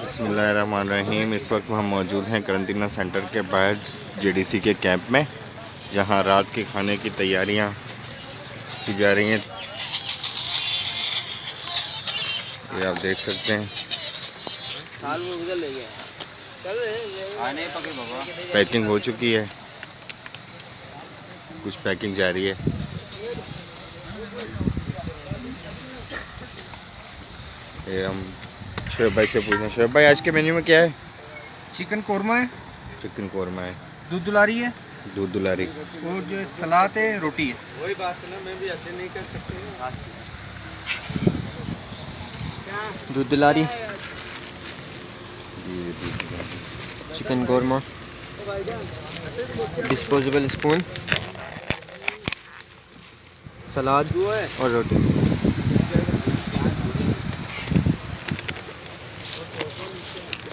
बिस्मिल्लाहिर्रहमानिर्रहीम। इस वक्त हम मौजूद हैं करंटीना सेंटर के बाहर जेडीसी के कैंप में, जहां रात के खाने की तैयारियां की जा रही हैं। ये आप देख सकते हैं, पैकिंग हो चुकी है, कुछ पैकिंग जारी है। ये हम शोएब भाई से पूछना। शोएब भाई, आज के मेन्यू में क्या है? चिकन कोरमा है, चिकन कोरमा है, दूध दुलारी है दूध दुलारी, और जो सलाद है, रोटी है। वही बात है ना, मैं भी ऐसे नहीं कर सकती। दूध दुलारी, चिकन कोरमा, डिस्पोजेबल स्पून, सलाद और रोटी।